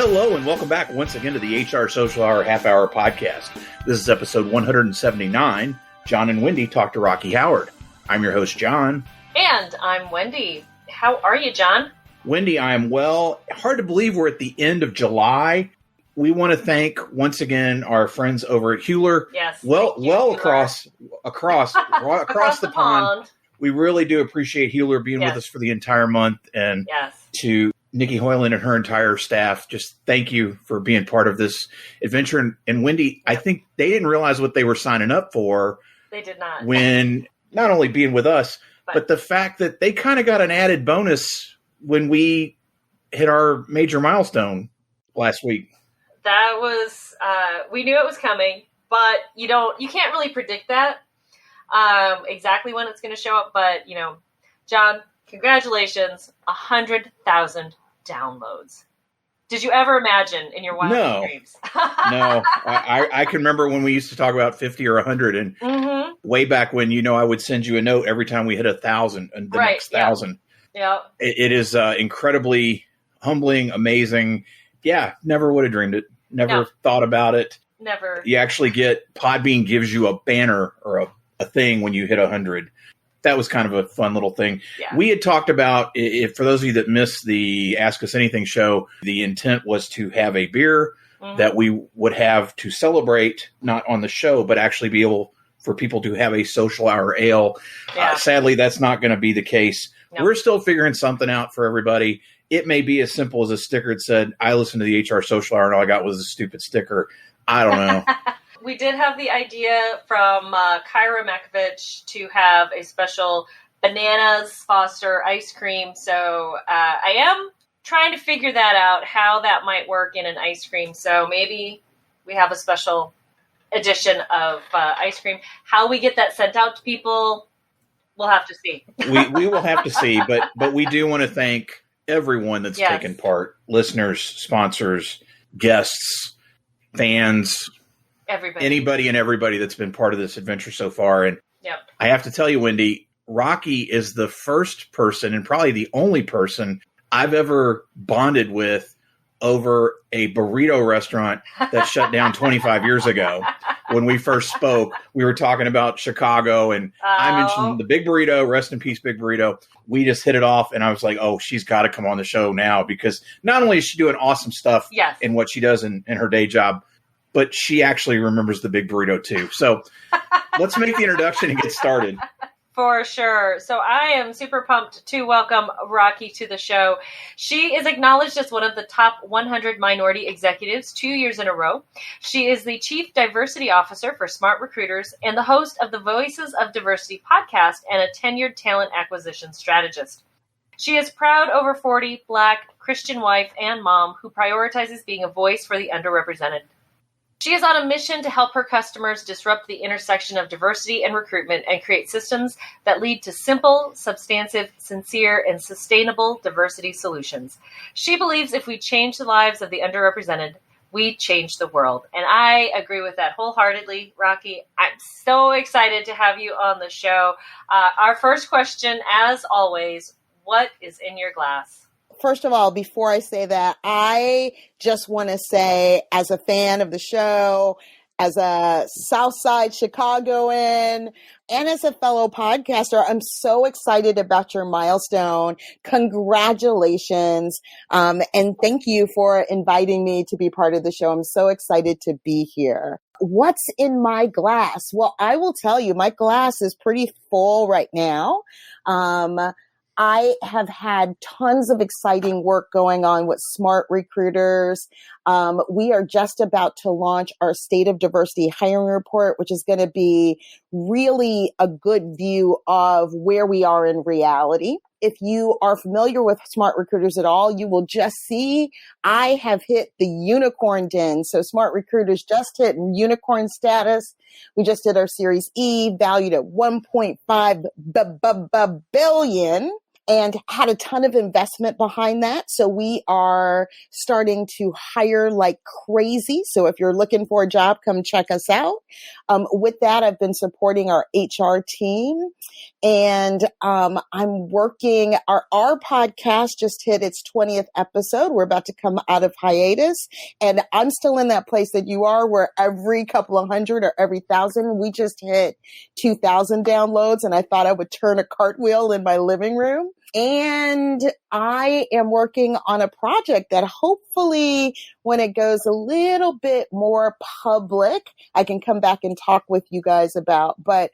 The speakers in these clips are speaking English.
Hello and welcome back once again to the HR Social Hour Half Hour Podcast. This is episode 179. John and Wendy talk to Rocki Howard. I'm your host, John. And I'm Wendy. How are you, John? Wendy, I am well. Hard to believe we're at the end of July. We want to thank once again our friends over at Hewler. Yes. Across the pond. We really do appreciate Hewler being with us for the entire month. And to Nikki Hoyland and her entire staff, just thank you for being part of this adventure. And Wendy, I think they didn't realize what they were signing up for. They did not. When not only being with us, but the fact that they kind of got an added bonus when we hit our major milestone last week. That was, we knew it was coming, but you can't really predict that exactly when it's going to show up. But, John, congratulations, 100,000 downloads. Did you ever imagine in your wildest dreams? No. I can remember when we used to talk about 50 or 100, and way back when, I would send you a note every time we hit 1,000 and the next 1,000. Yeah. It is incredibly humbling, amazing. Yeah, never would have dreamed it. Never thought about it. Never. You actually get, Podbean gives you a banner or a thing when you hit 100. That was kind of a fun little thing. Yeah. We had talked about, for those of you that missed the Ask Us Anything show, the intent was to have a beer that we would have to celebrate, not on the show, but actually be able for people to have a social hour ale. Yeah. Sadly, that's not going to be the case. No. We're still figuring something out for everybody. It may be as simple as a sticker that said, I listened to the HR Social Hour and all I got was a stupid sticker. I don't know. We did have the idea from Kyra Makovich to have a special Bananas Foster ice cream. So I am trying to figure that out, how that might work in an ice cream. So maybe we have a special edition of ice cream. How we get that sent out to people, we'll have to see. we will have to see, but we do want to thank everyone that's taken part. Listeners, sponsors, guests, fans, anybody and everybody that's been part of this adventure so far. And I have to tell you, Wendy, Rocki is the first person and probably the only person I've ever bonded with over a burrito restaurant that shut down 25 years ago. When we first spoke, we were talking about Chicago, and I mentioned the Big Burrito. Rest in peace, Big Burrito. We just hit it off, and I was like, oh, she's got to come on the show now, because not only is she doing awesome stuff in what she does in her day job, but she actually remembers the Big Burrito too. So let's make the introduction and get started. For sure. So I am super pumped to welcome Rocki to the show. She is acknowledged as one of the top 100 minority executives 2 years in a row. She is the Chief Diversity Officer for Smart Recruiters and the host of the Voices of Diversity podcast and a tenured talent acquisition strategist. She is proud over 40 Black Christian wife and mom who prioritizes being a voice for the underrepresented. She is on a mission to help her customers disrupt the intersection of diversity and recruitment and create systems that lead to simple, substantive, sincere, and sustainable diversity solutions. She believes if we change the lives of the underrepresented, we change the world. And I agree with that wholeheartedly, Rocki. I'm so excited to have you on the show. Our first question, as always, what is in your glass? First of all, before I say that, I just want to say, as a fan of the show, as a Southside Chicagoan, and as a fellow podcaster, I'm so excited about your milestone. Congratulations. And thank you for inviting me to be part of the show. I'm so excited to be here. What's in my glass? Well, I will tell you, my glass is pretty full right now. I have had tons of exciting work going on with Smart Recruiters. We are just about to launch our State of Diversity Hiring Report, which is going to be really a good view of where we are in reality. If you are familiar with Smart Recruiters at all, you will just see I have hit the unicorn den. So Smart Recruiters just hit unicorn status. We just did our Series E, valued at $1.5 billion. and had a ton of investment behind that. So we are starting to hire like crazy. So if you're looking for a job, come check us out. With that, I've been supporting our HR team, and I'm working. Our podcast just hit its 20th episode. We're about to come out of hiatus, and I'm still in that place that you are, where every couple of hundred or every 1,000, we just hit 2,000 downloads, and I thought I would turn a cartwheel in my living room. And I am working on a project that hopefully when it goes a little bit more public, I can come back and talk with you guys about. But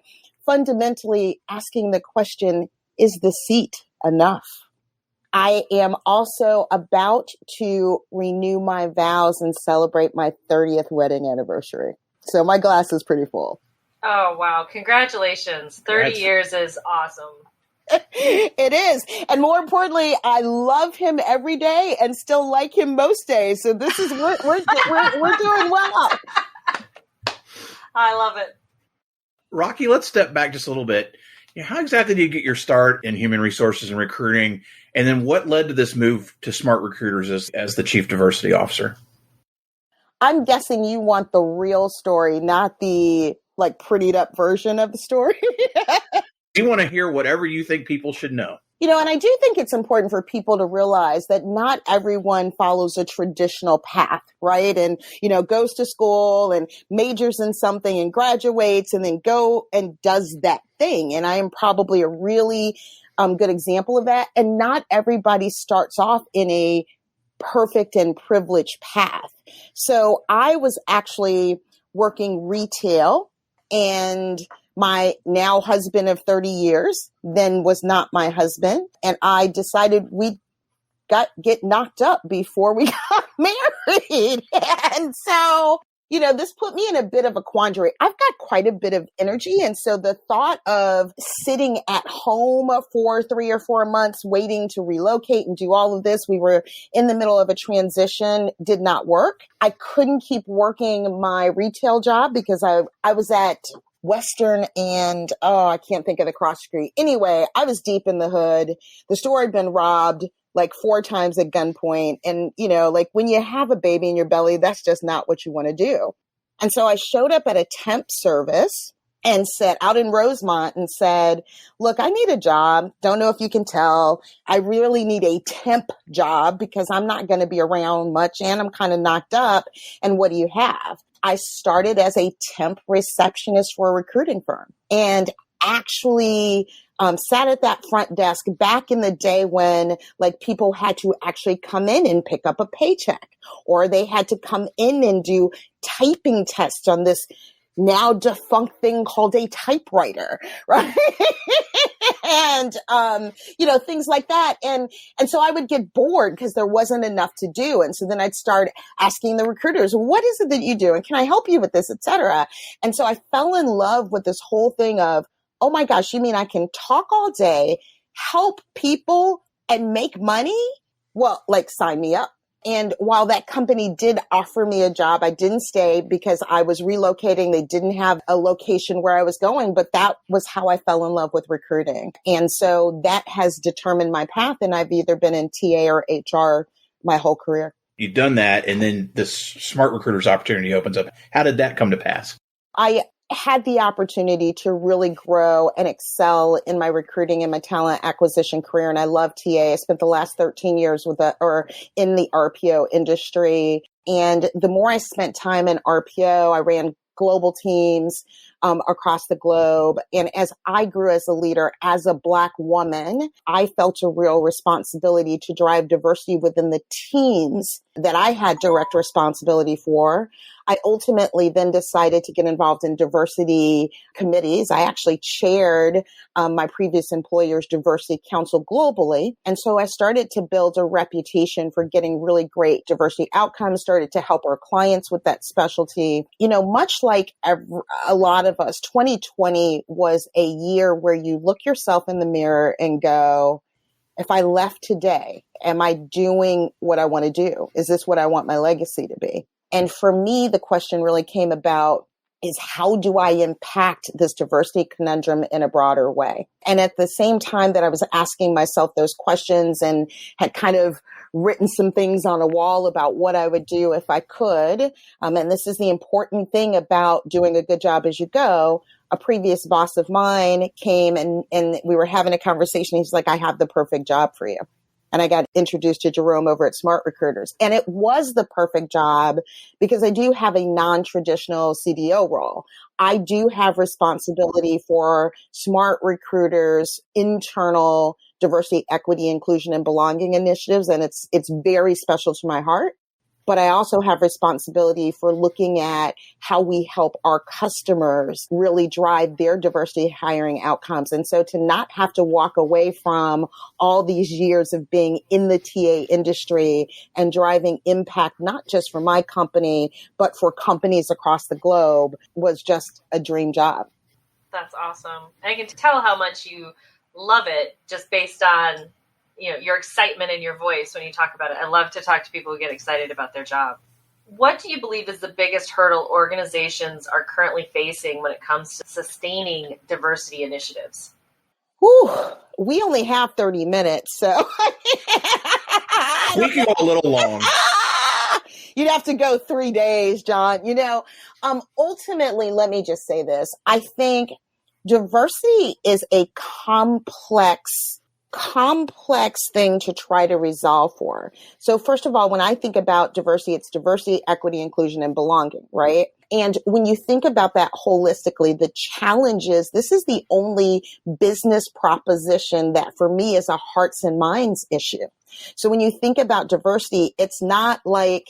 fundamentally asking the question, is the seat enough? I am also about to renew my vows and celebrate my 30th wedding anniversary. So my glass is pretty full. Oh, wow. Congratulations. 30 years is awesome. It is. And more importantly, I love him every day and still like him most days. So this is, we're doing well. I love it. Rocki, let's step back just a little bit. How exactly did you get your start in human resources and recruiting? And then what led to this move to Smart Recruiters as the Chief Diversity Officer? I'm guessing you want the real story, not the like prettied up version of the story. You want to hear whatever you think people should know. And I do think it's important for people to realize that not everyone follows a traditional path, right? And, goes to school and majors in something and graduates and then go and does that thing. And I am probably a really good example of that. And not everybody starts off in a perfect and privileged path. So I was actually working retail, and my now husband of 30 years then was not my husband. And I decided we'd get knocked up before we got married. And so, this put me in a bit of a quandary. I've got quite a bit of energy. And so the thought of sitting at home for 3 or 4 months, waiting to relocate and do all of this, we were in the middle of a transition, did not work. I couldn't keep working my retail job because I was at Western and, I can't think of the cross street. Anyway, I was deep in the hood. The store had been robbed like 4 times at gunpoint. And, like when you have a baby in your belly, that's just not what you want to do. And so I showed up at a temp service and said, out in Rosemont, and said, look, I need a job. Don't know if you can tell. I really need a temp job because I'm not going to be around much and I'm kind of knocked up. And what do you have? I started as a temp receptionist for a recruiting firm, and actually sat at that front desk back in the day when like people had to actually come in and pick up a paycheck, or they had to come in and do typing tests on this now defunct thing called a typewriter, right? And, things like that. And so I would get bored because there wasn't enough to do. And so then I'd start asking the recruiters, what is it that you do? And can I help you with this, et cetera? And so I fell in love with this whole thing of, oh my gosh, you mean I can talk all day, help people and make money? Well, like sign me up. And while that company did offer me a job, I didn't stay because I was relocating. They didn't have a location where I was going, but that was how I fell in love with recruiting. And so that has determined my path. And I've either been in TA or HR my whole career. You've done that. And then this Smart Recruiters opportunity opens up. How did that come to pass? I had the opportunity to really grow and excel in my recruiting and my talent acquisition career. And I love TA. I spent the last 13 years in the RPO industry. And the more I spent time in RPO, I ran global teams across the globe. And as I grew as a leader, as a Black woman, I felt a real responsibility to drive diversity within the teams that I had direct responsibility for. I ultimately then decided to get involved in diversity committees. I actually chaired my previous employer's diversity council globally. And so I started to build a reputation for getting really great diversity outcomes, started to help our clients with that specialty. Much like a lot of us, 2020 was a year where you look yourself in the mirror and go, if I left today, am I doing what I want to do? Is this what I want my legacy to be? And for me, the question really came about, is how do I impact this diversity conundrum in a broader way? And at the same time that I was asking myself those questions and had kind of written some things on a wall about what I would do if I could, and this is the important thing about doing a good job as you go, a previous boss of mine came and we were having a conversation. He's like, I have the perfect job for you. And I got introduced to Jerome over at Smart Recruiters. And it was the perfect job because I do have a non-traditional CDO role. I do have responsibility for Smart Recruiters' internal diversity, equity, inclusion, and belonging initiatives. And it's very special to my heart. But I also have responsibility for looking at how we help our customers really drive their diversity hiring outcomes. And so to not have to walk away from all these years of being in the TA industry and driving impact, not just for my company, but for companies across the globe was just a dream job. That's awesome. I can tell how much you love it just based on your excitement in your voice when you talk about it. I love to talk to people who get excited about their job. What do you believe is the biggest hurdle organizations are currently facing when it comes to sustaining diversity initiatives? Whew, we only have 30 minutes, so. We can go a little long. You'd have to go 3 days, John. Ultimately, let me just say this. I think diversity is a complex thing to try to resolve for. So first of all, when I think about diversity, it's diversity, equity, inclusion, and belonging, right? And when you think about that holistically, the challenges, this is the only business proposition that for me is a hearts and minds issue. So when you think about diversity, it's not like,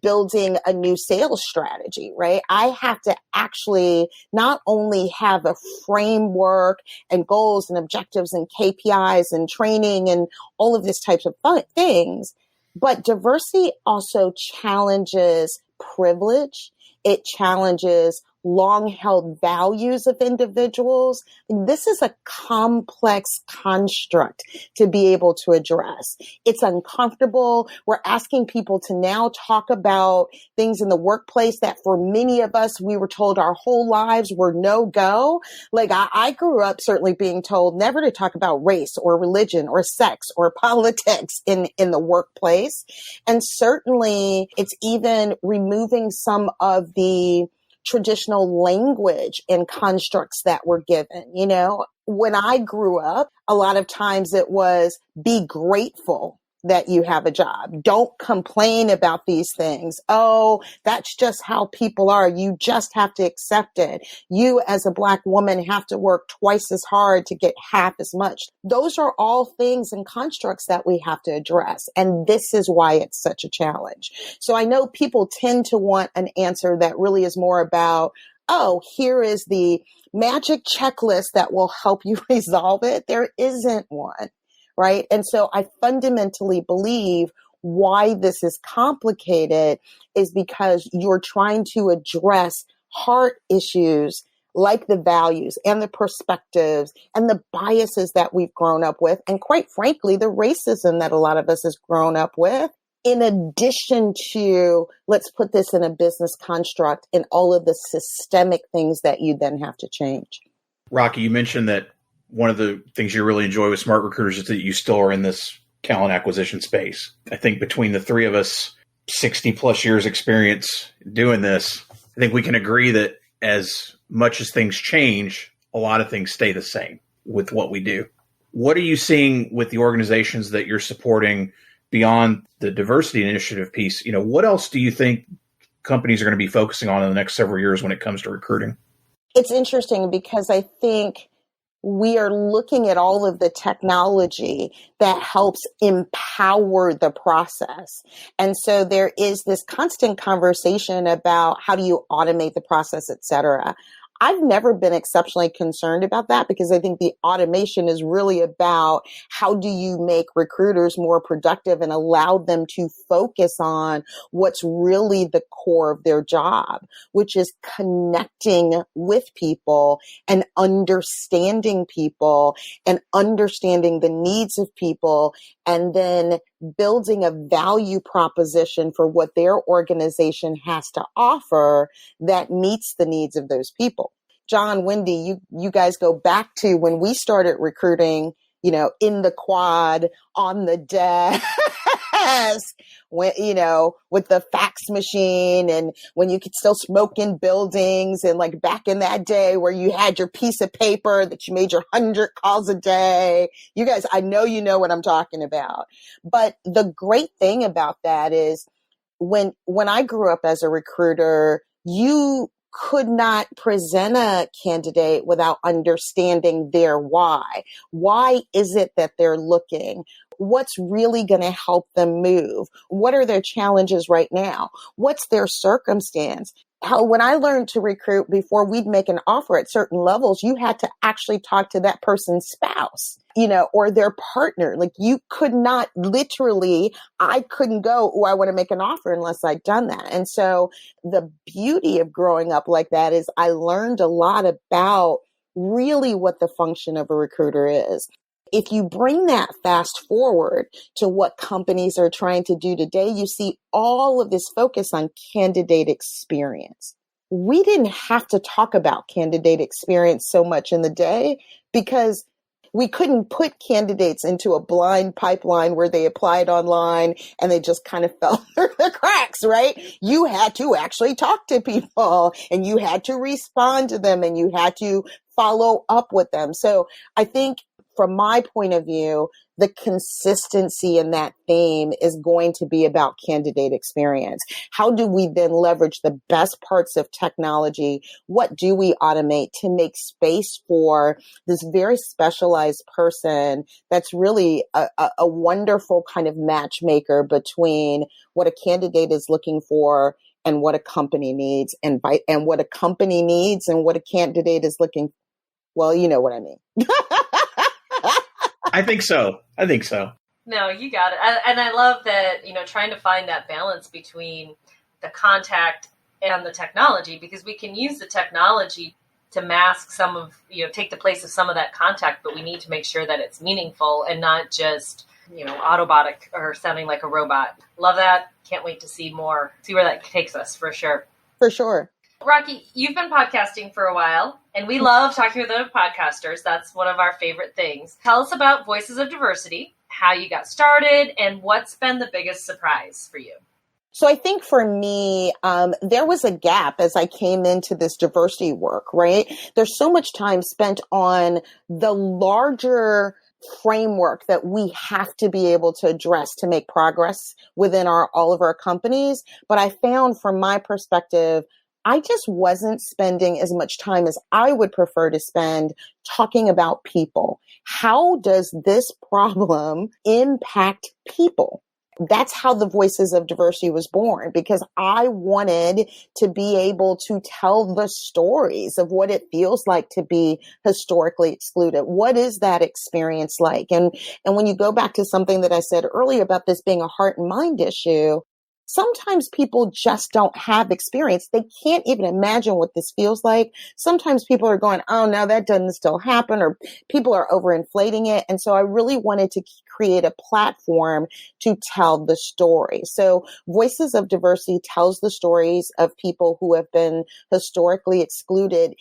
building a new sales strategy, right? I have to actually not only have a framework and goals and objectives and KPIs and training and all of these types of things, but diversity also challenges privilege. It challenges long-held values of individuals. This is a complex construct to be able to address. It's uncomfortable. We're asking people to now talk about things in the workplace that for many of us, we were told our whole lives were no-go. Like I grew up certainly being told never to talk about race or religion or sex or politics in the workplace. And certainly it's even removing some of the traditional language and constructs that were given. When I grew up, a lot of times it was be grateful that you have a job. Don't complain about these things. Oh, that's just how people are. You just have to accept it. You as a Black woman have to work twice as hard to get half as much. Those are all things and constructs that we have to address. And this is why it's such a challenge. So I know people tend to want an answer that really is more about, oh, here is the magic checklist that will help you resolve it. There isn't one. Right. And so I fundamentally believe why this is complicated is because you're trying to address heart issues like the values and the perspectives and the biases that we've grown up with. And quite frankly, the racism that a lot of us has grown up with, in addition to, let's put this in a business construct and all of the systemic things that you then have to change. Rocki, you mentioned that one of the things you really enjoy with Smart Recruiters is that you still are in this talent acquisition space. I think between the three of us, 60 plus years experience doing this, I think we can agree that as much as things change, a lot of things stay the same with what we do. What are you seeing with the organizations that you're supporting beyond the diversity initiative piece? What else do you think companies are going to be focusing on in the next several years when it comes to recruiting? It's interesting because I think we are looking at all of the technology that helps empower the process. And so there is this constant conversation about how do you automate the process, et cetera. I've never been exceptionally concerned about that because I think the automation is really about how do you make recruiters more productive and allow them to focus on what's really the core of their job, which is connecting with people and understanding the needs of people and then building a value proposition for what their organization has to offer that meets the needs of those people. John, Wendy, you guys go back to when we started recruiting, in the quad, on the desk, when, with the fax machine, and when you could still smoke in buildings, and like back in that day where you had your piece of paper that you made your 100 calls a day. You guys, I know you know what I'm talking about. But the great thing about that is when I grew up as a recruiter, you could not present a candidate without understanding their why. Why is it that they're looking? What's really going to help them move? What are their challenges right now? What's their circumstance? When I learned to recruit, before we'd make an offer at certain levels, you had to actually talk to that person's spouse, or their partner. Like you could not I couldn't go, I want to make an offer unless I'd done that. And so the beauty of growing up like that is I learned a lot about really what the function of a recruiter is. If you bring that fast forward to what companies are trying to do today, you see all of this focus on candidate experience. We didn't have to talk about candidate experience so much in the day because we couldn't put candidates into a blind pipeline where they applied online and they just kind of fell through the cracks, right? You had to actually talk to people and you had to respond to them and you had to follow up with them. So I think from my point of view, the consistency in that theme is going to be about candidate experience. How do we then leverage the best parts of technology? What do we automate to make space for this very specialized person that's really a wonderful kind of matchmaker between what a candidate is looking for and what a company needs, and what a company needs and what a candidate is looking for? Well, you know what I mean. I think so. No, you got it. And I love that, trying to find that balance between the contact and the technology, because we can use the technology to mask some of, take the place of some of that contact, but we need to make sure that it's meaningful and not just, autobotic or sounding like a robot. Love that. Can't wait to see more, see where that takes us for sure. For sure. Rocki, you've been podcasting for a while, and we love talking with other podcasters. That's one of our favorite things. Tell us about Voices of Diversity, how you got started, and what's been the biggest surprise for you. So I think for me, there was a gap as I came into this diversity work, right? There's so much time spent on the larger framework that we have to be able to address to make progress within all of our companies. But I found from my perspective, I just wasn't spending as much time as I would prefer to spend talking about people. How does this problem impact people? That's how the Voices of Diversity was born, because I wanted to be able to tell the stories of what it feels like to be historically excluded. What is that experience like? And when you go back to something that I said earlier about this being a heart and mind issue, sometimes people just don't have experience. They can't even imagine what this feels like. Sometimes people are going, oh, no, that doesn't still happen, or people are overinflating it. And so I really wanted to create a platform to tell the story. So Voices of Diversity tells the stories of people who have been historically excluded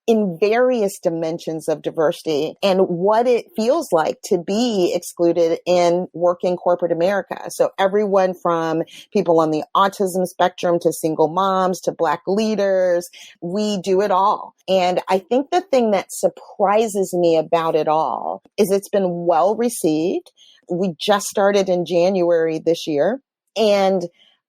in various dimensions of diversity and what it feels like to be excluded in working corporate America. So everyone from people on the autism spectrum to single moms to Black leaders, we do it all. And I think the thing that surprises me about it all is it's been well received. We just started in January this year. And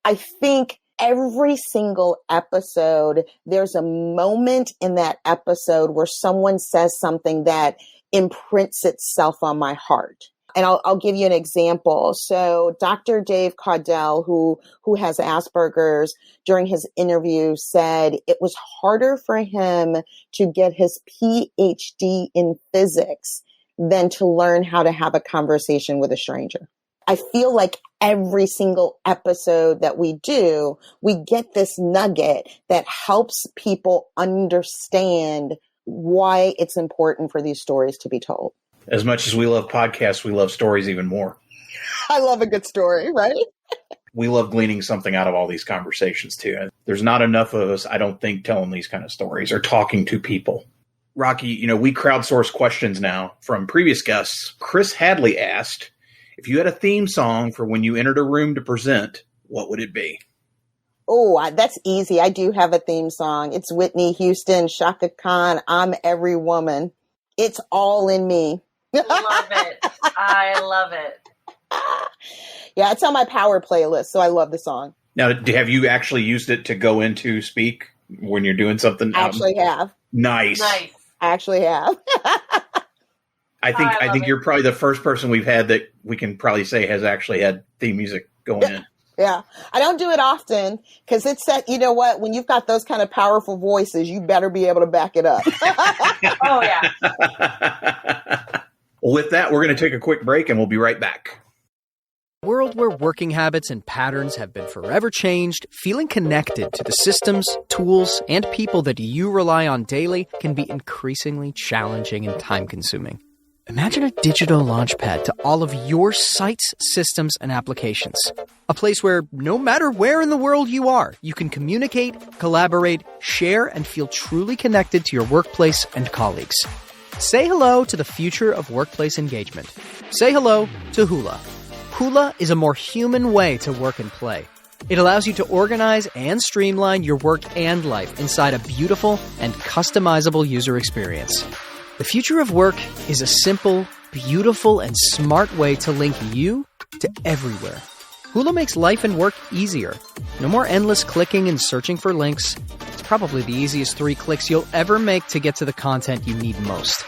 I think every single episode, there's a moment in that episode where someone says something that imprints itself on my heart. And I'll give you an example. So Dr. Dave Caudell, who has Asperger's, during his interview said it was harder for him to get his PhD in physics than to learn how to have a conversation with a stranger. I feel like every single episode that we do, we get this nugget that helps people understand why it's important for these stories to be told. As much as we love podcasts, we love stories even more. I love a good story, right? We love gleaning something out of all these conversations, too. And there's not enough of us, I don't think, telling these kind of stories or talking to people. Rocki, we crowdsource questions now from previous guests. Chris Hadley asked, if you had a theme song for when you entered a room to present, what would it be? Oh, that's easy. I do have a theme song. It's Whitney Houston, Shaka Khan, I'm Every Woman. It's all in me. Love it. I love it. Yeah, it's on my power playlist, so I love the song. Now, have you actually used it to go into speak when you're doing something? I actually have. Nice. I actually have. I think you're probably the first person we've had that we can probably say has actually had theme music going in. Yeah. I don't do it often because it's that, you know what, when you've got those kind of powerful voices, you better be able to back it up. Oh, yeah. Well, with that, we're going to take a quick break and we'll be right back. A world where working habits and patterns have been forever changed, feeling connected to the systems, tools, and people that you rely on daily can be increasingly challenging and time-consuming. Imagine a digital launchpad to all of your sites, systems, and applications. A place where, no matter where in the world you are, you can communicate, collaborate, share, and feel truly connected to your workplace and colleagues. Say hello to the future of workplace engagement. Say hello to Hula. Hula is a more human way to work and play. It allows you to organize and streamline your work and life inside a beautiful and customizable user experience. The future of work is a simple, beautiful, and smart way to link you to everywhere. Hula makes life and work easier. No more endless clicking and searching for links. It's probably the easiest 3 clicks you'll ever make to get to the content you need most.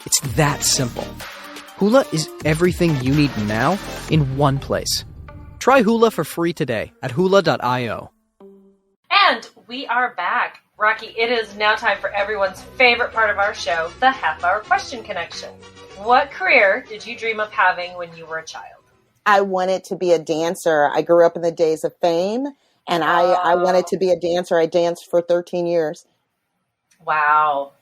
It's that simple. Hula is everything you need now in one place. Try Hula for free today at hula.io. And we are back. Rocki, it is now time for everyone's favorite part of our show, the half-hour question connection. What career did you dream of having when you were a child? I wanted to be a dancer. I grew up in the days of Fame, and I wanted to be a dancer. I danced for 13 years. Wow.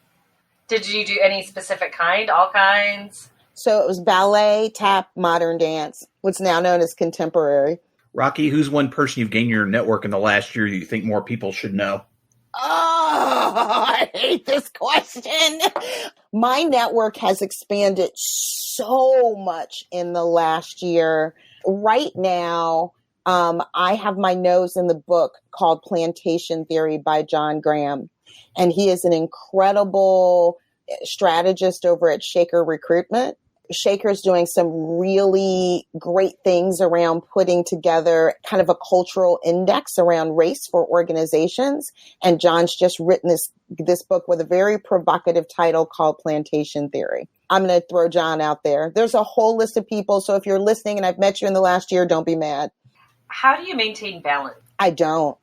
Did you do any specific kind, all kinds? So it was ballet, tap, modern dance, what's now known as contemporary. Rocki, who's one person you've gained your network in the last year you think more people should know? Oh, I hate this question. My network has expanded so much in the last year. Right now, I have my nose in the book called Plantation Theory by John Graham. And he is an incredible strategist over at Shaker Recruitment. Shaker's doing some really great things around putting together kind of a cultural index around race for organizations. And John's just written this book with a very provocative title called Plantation Theory. I'm going to throw John out there. There's a whole list of people. So if you're listening and I've met you in the last year, don't be mad. How do you maintain balance? I don't.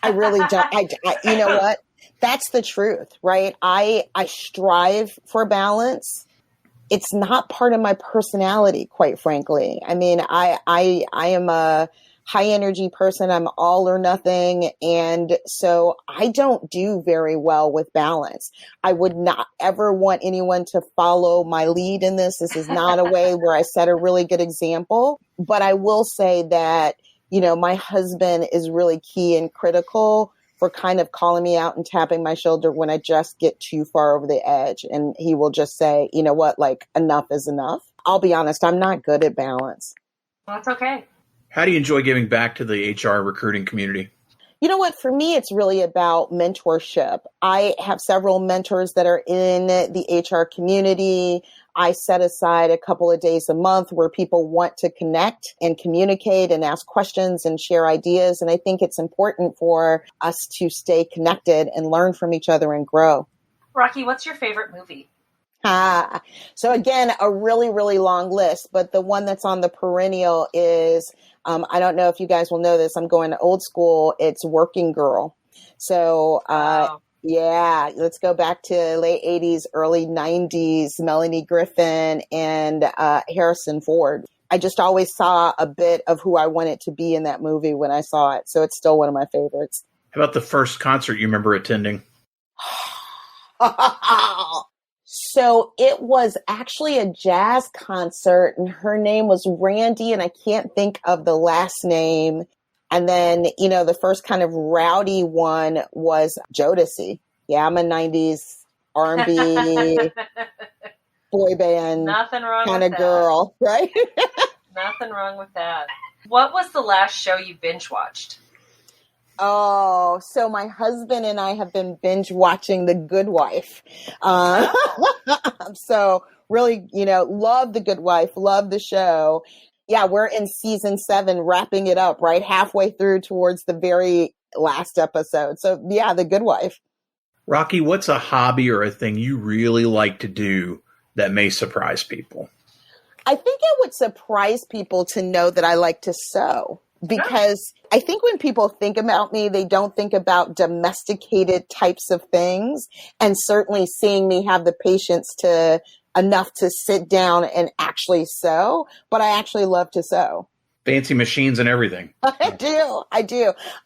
I really don't. I you know what? That's the truth, right? I strive for balance. It's not part of my personality, quite frankly. I mean, I am a high energy person. I'm all or nothing. And so I don't do very well with balance. I would not ever want anyone to follow my lead in this. This is not a way where I set a really good example. But I will say that, my husband is really key and critical for kind of calling me out and tapping my shoulder when I just get too far over the edge. And he will just say, you know what, like enough is enough. I'll be honest, I'm not good at balance. Well, that's okay. How do you enjoy giving back to the HR recruiting community? You know what? For me, it's really about mentorship. I have several mentors that are in the HR community. I set aside a couple of days a month where people want to connect and communicate and ask questions and share ideas. And I think it's important for us to stay connected and learn from each other and grow. Rocki, what's your favorite movie? So again, a really, really long list, but the one that's on the perennial is, I don't know if you guys will know this, I'm going to old school. It's Working Girl. So, Wow. Yeah, let's go back to late 80s, early 90s, Melanie Griffin and Harrison Ford. I just always saw a bit of who I wanted to be in that movie when I saw it. So it's still one of my favorites. How about the first concert you remember attending? So it was actually a jazz concert, and her name was Randy, and I can't think of the last name. And then, the first kind of rowdy one was Jodeci. Yeah, I'm a 90s R&B boy band Nothing wrong kind with of girl, right? Nothing wrong with that. What was the last show you binge watched? Oh, so my husband and I have been binge watching The Good Wife. So really, love The Good Wife, love the show. Yeah, we're in season 7, wrapping it up, right? Halfway through towards the very last episode. So yeah, The Good Wife. Rocki, what's a hobby or a thing you really like to do that may surprise people? I think it would surprise people to know that I like to sew. Because I think when people think about me, they don't think about domesticated types of things. And certainly seeing me have the patience enough to sit down and actually sew. But I actually love to sew. Fancy machines and everything. I do.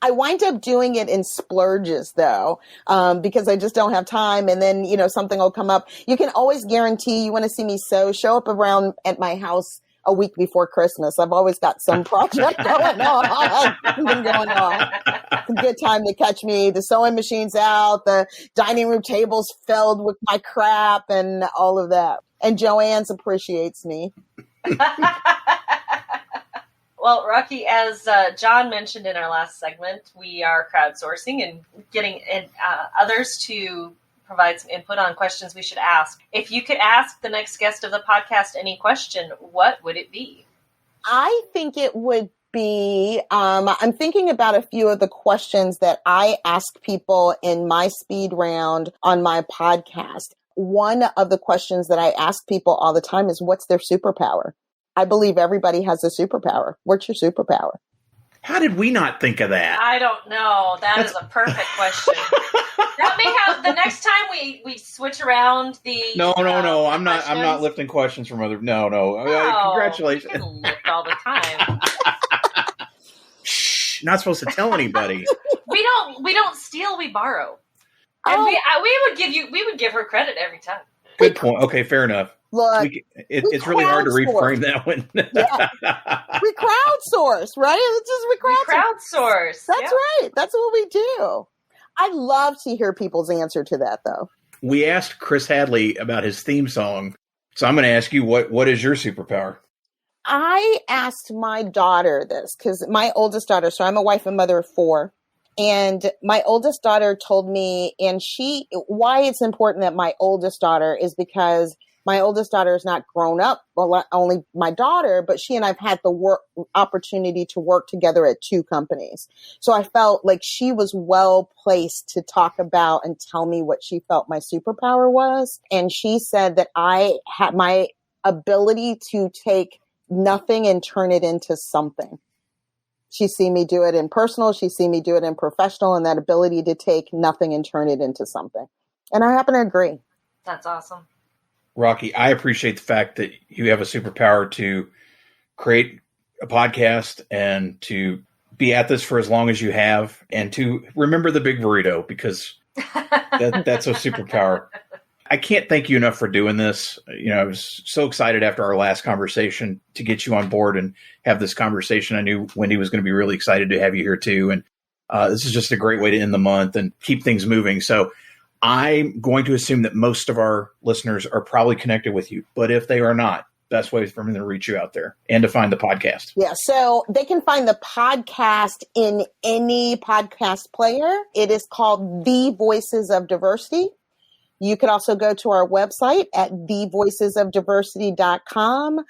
I wind up doing it in splurges, though, because I just don't have time. And then, something will come up. You can always guarantee you want to see me sew. Show up around at my house a week before Christmas. I've always got some project going on. It's a good time to catch me. The sewing machine's out. The dining room table's filled with my crap and all of that. And Joanne's appreciates me. Well, Rocki, as John mentioned in our last segment, we are crowdsourcing and getting others to provide some input on questions we should ask. If you could ask the next guest of the podcast any question, what would it be? I think it would be, I'm thinking about a few of the questions that I ask people in my speed round on my podcast. One of the questions that I ask people all the time is, what's their superpower? I believe everybody has a superpower. What's your superpower? How did we not think of that? I don't know. That's a perfect question. That may have the next time we switch around the. No. I'm not lifting questions from other. No. Congratulations. You can lift all the time. Shh, not supposed to tell anybody. We don't steal. We borrow. And we would give her credit every time. Good point. Okay, fair enough. Look, it's really hard to reframe that one. Yeah. We crowdsource, right? We crowdsource. That's right. That's what we do. I love to hear people's answer to that, though. We asked Chris Hadley about his theme song, so I'm going to ask you, what is your superpower? I asked my daughter this because my oldest daughter, so I'm a wife and mother of 4. And my oldest daughter told me, why it's important that my oldest daughter is because my oldest daughter is not grown up, well, only my daughter, but she and I've had the opportunity to work together at 2 companies. So I felt like she was well placed to talk about and tell me what she felt my superpower was. And she said that I had my ability to take nothing and turn it into something. She's seen me do it in personal. She's seen me do it in professional, and that ability to take nothing and turn it into something. And I happen to agree. That's awesome. Rocki, I appreciate the fact that you have a superpower to create a podcast and to be at this for as long as you have, and to remember the Big Burrito, because that's a superpower. I can't thank you enough for doing this. I was so excited after our last conversation to get you on board and have this conversation. I knew Wendy was going to be really excited to have you here too. And this is just a great way to end the month and keep things moving. So I'm going to assume that most of our listeners are probably connected with you, but if they are not, best way for me to reach you out there and to find the podcast. Yeah. So they can find the podcast in any podcast player. It is called The Voices of Diversity. You could also go to our website at thevoicesofdiversity.com.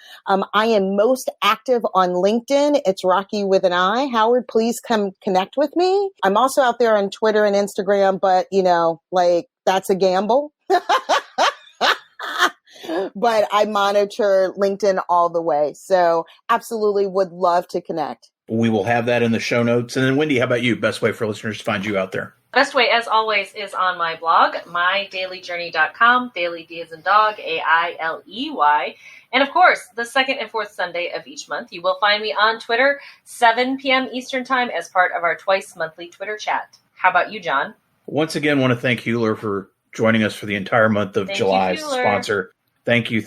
I am most active on LinkedIn. It's Rocki with an I. Howard, please come connect with me. I'm also out there on Twitter and Instagram, but that's a gamble. But I monitor LinkedIn all the way. So absolutely would love to connect. We will have that in the show notes. And then Wendy, how about you? Best way for listeners to find you out there? Best way, as always, is on my blog, mydailyjourney.com, daily D as in dog, AILEY. And of course, the second and fourth Sunday of each month, you will find me on Twitter, 7 p.m. Eastern Time, as part of our twice monthly Twitter chat. How about you, John? Once again, want to thank Hewler for joining us for the entire month of July as a sponsor. Thank you.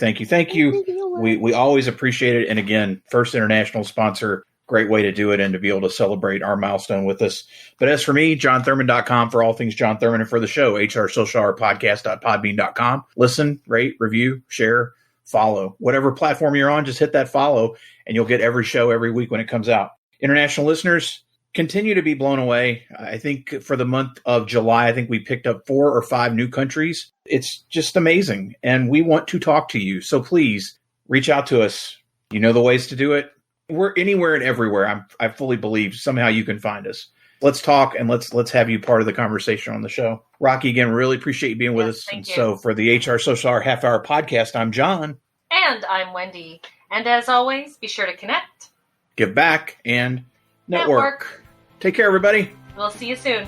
We always appreciate it. And again, first international sponsor, great way to do it and to be able to celebrate our milestone with us. But as for me, johnthurman.com for all things John Thurman, and for the show, hrsocialhourpodcast.podbean.com. Listen, rate, review, share, follow. Whatever platform you're on, just hit that follow and you'll get every show every week when it comes out. International listeners, continue to be blown away. I think for the month of July, I think we picked up 4 or 5 new countries. It's just amazing. And we want to talk to you. So please reach out to us. You know the ways to do it. We're anywhere and everywhere. I fully believe somehow you can find us. Let's talk and let's have you part of the conversation on the show. Rocki, again, really appreciate you being with us. Thank you. So for the HR Social Hour Half Hour Podcast, I'm John. And I'm Wendy. And as always, be sure to connect, give back, and network. Take care, everybody. We'll see you soon.